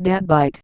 Dedbyte.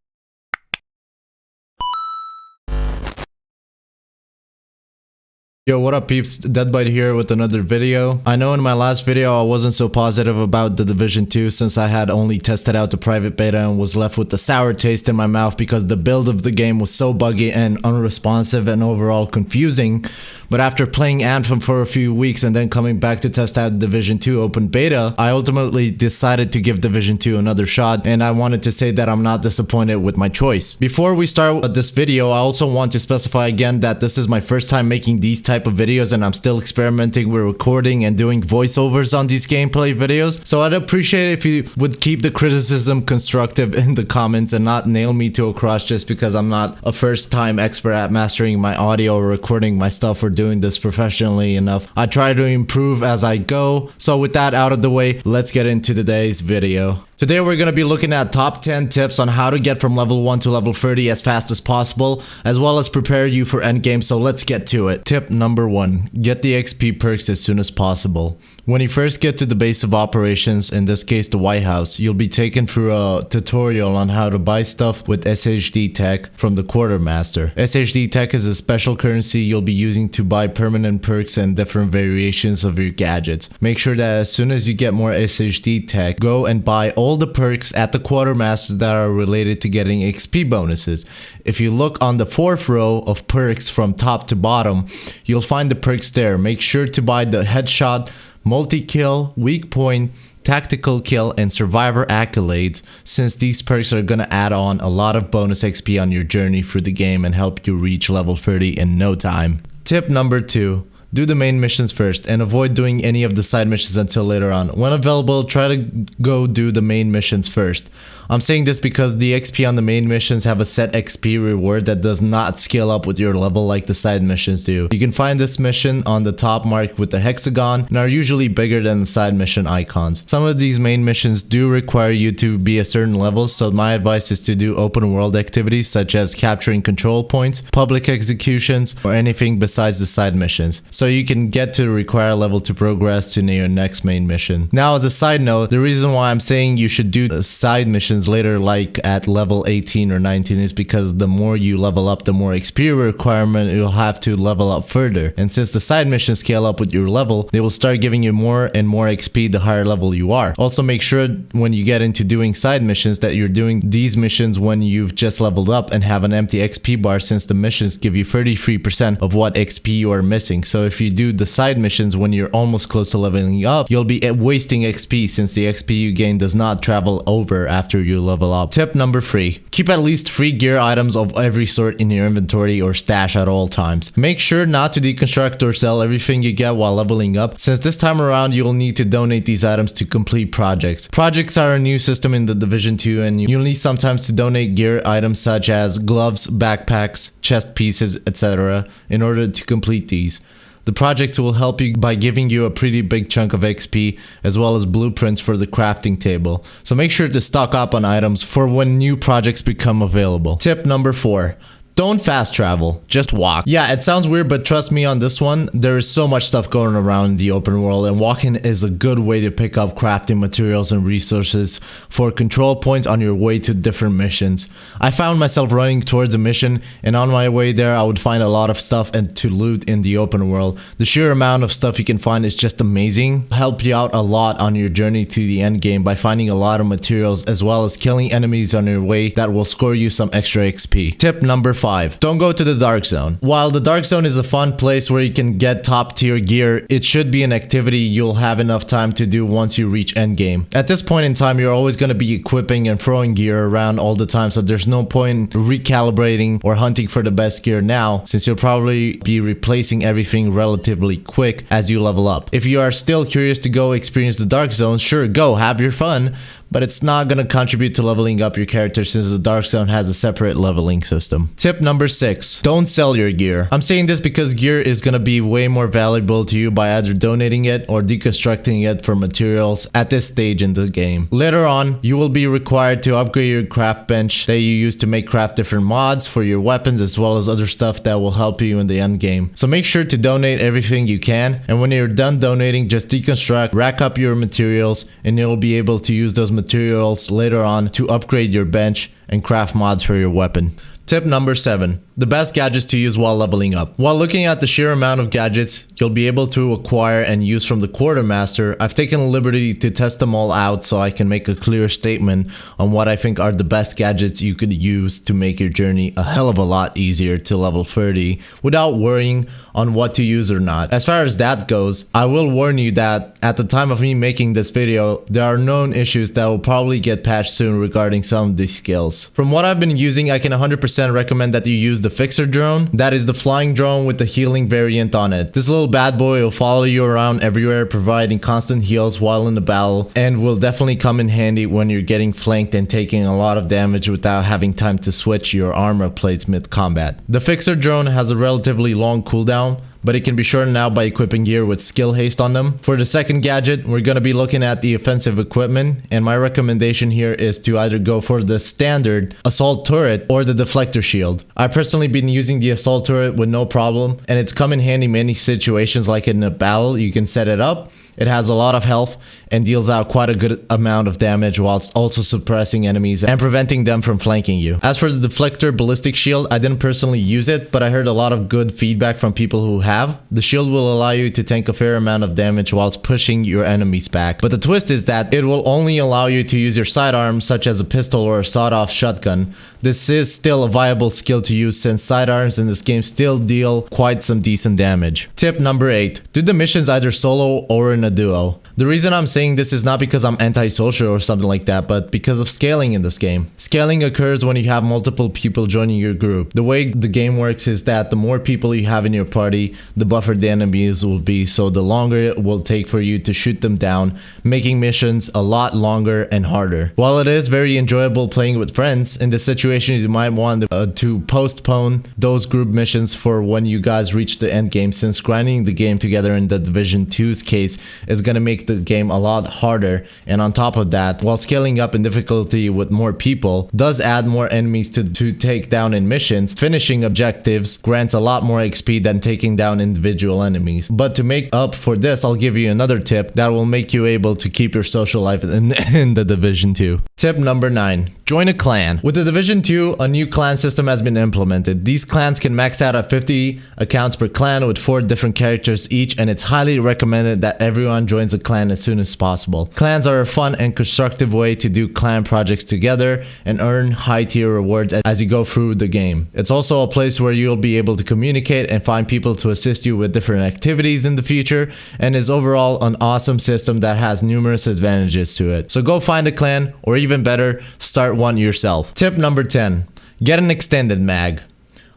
Yo, what up peeps, Dedbyte here with another video. I know in my last video I wasn't so positive about the Division 2 since I had only tested out the private beta and was left with a sour taste in my mouth because the build of the game was so buggy and unresponsive and overall confusing. But after playing Anthem for a few weeks and then coming back to test out Division 2 open beta, I ultimately decided to give Division 2 another shot, and I wanted to say that I'm not disappointed with my choice. Before we start with this video, I also want to specify again that this is my first time making these type of videos and I'm still experimenting with recording and doing voiceovers on these gameplay videos. So I'd appreciate it if you would keep the criticism constructive in the comments and not nail me to a cross just because I'm not a first time expert at mastering my audio or recording my stuff or doing this professionally enough. I try to improve as I go. So with that out of the way, let's get into today's video. Today we're going to be looking at top 10 tips on how to get from level 1 to level 30 as fast as possible, as well as prepare you for endgame, so let's get to it. Tip number 1. Get the XP perks as soon as possible. When you first get to the base of operations, in this case the White House, you'll be taken through a tutorial on how to buy stuff with SHD tech from the Quartermaster. SHD tech is a special currency you'll be using to buy permanent perks and different variations of your gadgets. Make sure that as soon as you get more SHD tech, go and buy all the perks at the Quartermaster that are related to getting XP bonuses. If you look on the 4th row of perks from top to bottom, you'll find the perks there. Make sure to buy the headshot, multi-kill, weak point, tactical kill, and survivor accolades, since these perks are gonna add on a lot of bonus XP on your journey through the game and help you reach level 30 in no time. Tip number 2. Do the main missions first and avoid doing any of the side missions until later on. When available, try to go do the main missions first. I'm saying this because the XP on the main missions have a set XP reward that does not scale up with your level like the side missions do. You can find this mission on the top marked with the hexagon and are usually bigger than the side mission icons. Some of these main missions do require you to be a certain level, so my advice is to do open world activities such as capturing control points, public executions, or anything besides the side missions, so you can get to the required level to progress to your next main mission. Now, as a side note, the reason why I'm saying you should do the side missions later, like at level 18 or 19, is because the more you level up, the more XP requirement you'll have to level up further. And since the side missions scale up with your level, they will start giving you more and more XP the higher level you are. Also, make sure when you get into doing side missions that you're doing these missions when you've just leveled up and have an empty XP bar, since the missions give you 33% of what XP you are missing. So if you do the side missions when you're almost close to leveling up, you'll be wasting XP since the XP you gain does not travel over after you level up. Tip number 3. Keep at least 3 gear items of every sort in your inventory or stash at all times. Make sure not to deconstruct or sell everything you get while leveling up, since this time around you'll need to donate these items to complete projects. Projects are a new system in the Division 2 and you'll need sometimes to donate gear items such as gloves, backpacks, chest pieces, etc. in order to complete these. The projects will help you by giving you a pretty big chunk of XP as well as blueprints for the crafting table. So make sure to stock up on items for when new projects become available. Tip number 4. Don't fast travel, just walk. Yeah, it sounds weird, but trust me on this one, there is so much stuff going around the open world and walking is a good way to pick up crafting materials and resources for control points on your way to different missions. I found myself running towards a mission and on my way there I would find a lot of stuff and to loot in the open world. The sheer amount of stuff you can find is just amazing. Help you out a lot on your journey to the end game by finding a lot of materials as well as killing enemies on your way that will score you some extra XP. Tip number 5. Don't go to the Dark Zone. While the Dark Zone is a fun place where you can get top tier gear, it should be an activity you'll have enough time to do once you reach endgame. At this point in time, you're always going to be equipping and throwing gear around all the time, so there's no point recalibrating or hunting for the best gear now, since you'll probably be replacing everything relatively quick as you level up. If you are still curious to go experience the Dark Zone, sure, go, have your fun, but it's not going to contribute to leveling up your character since the Dark Zone has a separate leveling system. Tip number 6. Don't sell your gear. I'm saying this because gear is going to be way more valuable to you by either donating it or deconstructing it for materials at this stage in the game. Later on, you will be required to upgrade your craft bench that you use to make craft different mods for your weapons as well as other stuff that will help you in the end game. So make sure to donate everything you can, and when you're done donating, just deconstruct, rack up your materials, and you'll be able to use those materials materials later on to upgrade your bench and craft mods for your weapon. Tip number 7. The best gadgets to use while leveling up. While looking at the sheer amount of gadgets you'll be able to acquire and use from the Quartermaster, I've taken the liberty to test them all out so I can make a clear statement on what I think are the best gadgets you could use to make your journey a hell of a lot easier to level 30 without worrying on what to use or not. As far as that goes, I will warn you that at the time of me making this video, there are known issues that will probably get patched soon regarding some of these skills. From what I've been using, I can 100% recommend that you use the Fixer drone. That is the flying drone with the healing variant on it. This little bad boy will follow you around everywhere, providing constant heals while in the battle, and will definitely come in handy when you're getting flanked and taking a lot of damage without having time to switch your armor plates mid-combat. The Fixer drone has a relatively long cooldown, but it can be shortened out by equipping gear with skill haste on them. For the second gadget, we're going to be looking at the offensive equipment, and my recommendation here is to either go for the standard assault turret or the deflector shield. I've personally been using the assault turret with no problem, and it's come in handy in many situations, like in a battle. You can set it up. It has a lot of health and deals out quite a good amount of damage whilst also suppressing enemies and preventing them from flanking you. As for the deflector ballistic shield, I didn't personally use it, but I heard a lot of good feedback from people who have. The shield will allow you to tank a fair amount of damage whilst pushing your enemies back. But the twist is that it will only allow you to use your sidearms such as a pistol or a sawed-off shotgun. This is still a viable skill to use since sidearms in this game still deal quite some decent damage. Tip number 8. Do the missions either solo or in a duo. The reason I'm saying this is not because I'm antisocial or something like that, but because of scaling in this game. Scaling occurs when you have multiple people joining your group. The way the game works is that the more people you have in your party, the buffer the enemies will be, so the longer it will take for you to shoot them down, making missions a lot longer and harder. While it is very enjoyable playing with friends, in this situation you might want to postpone those group missions for when you guys reach the end game, since grinding the game together in the Division 2's case is going to make the game a lot harder. And on top of that, while scaling up in difficulty with more people does add more enemies to take down in missions, finishing objectives grants a lot more XP than taking down individual enemies. But to make up for this, I'll give you another tip that will make you able to keep your social life in the Division 2. Tip number 9. Join a clan. With the Division 2, a new clan system has been implemented. These clans can max out at 50 accounts per clan with 4 different characters each, and it's highly recommended that everyone joins a clan as soon as possible. Clans are a fun and constructive way to do clan projects together and earn high tier rewards as you go through the game. It's also a place where you'll be able to communicate and find people to assist you with different activities in the future, and is overall an awesome system that has numerous advantages to it. So go find a clan, or even better, start one yourself. Tip number 10. Get an extended mag.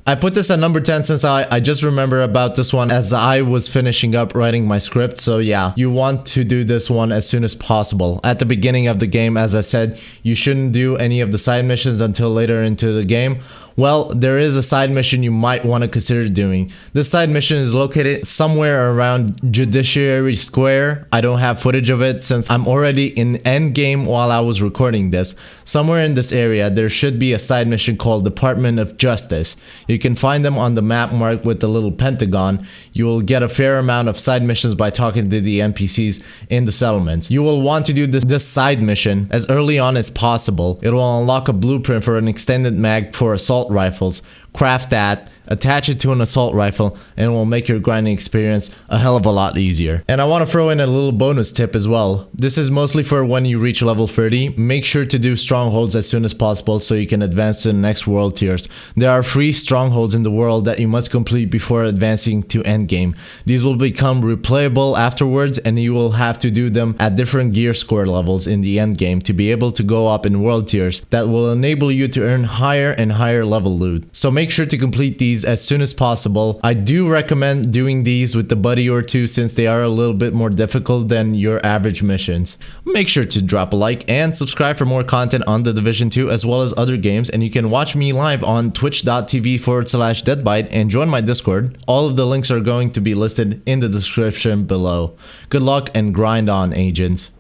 I put this at number 10 since I just remember about this one as I was finishing up writing my script. So yeah, you want to do this one as soon as possible. At the beginning of the game, as I said, you shouldn't do any of the side missions until later into the game. Well, there is a side mission you might want to consider doing. This side mission is located somewhere around Judiciary Square. I don't have footage of it since I'm already in endgame while I was recording this. Somewhere in this area, there should be a side mission called Department of Justice. You can find them on the map marked with the little pentagon. You will get a fair amount of side missions by talking to the NPCs in the settlements. You will want to do this side mission as early on as possible. It will unlock a blueprint for an extended mag for assault rifles. Craft that, attach it to an assault rifle, and it will make your grinding experience a hell of a lot easier. And I want to throw in a little bonus tip as well. This is mostly for when you reach level 30. Make sure to do strongholds as soon as possible so you can advance to the next world tiers. There are 3 strongholds in the world that you must complete before advancing to endgame. These will become replayable afterwards, and you will have to do them at different gear score levels in the endgame to be able to go up in world tiers that will enable you to earn higher and higher level loot. So make sure to complete these as soon as possible. I do recommend doing these with the buddy or two since they are a little bit more difficult than your average missions. Make sure to drop a like and subscribe for more content on the Division 2 as well as other games, and you can watch me live on twitch.tv/Dedbyte and join my Discord. All of the links are going to be listed in the description below. Good luck and grind on, agents.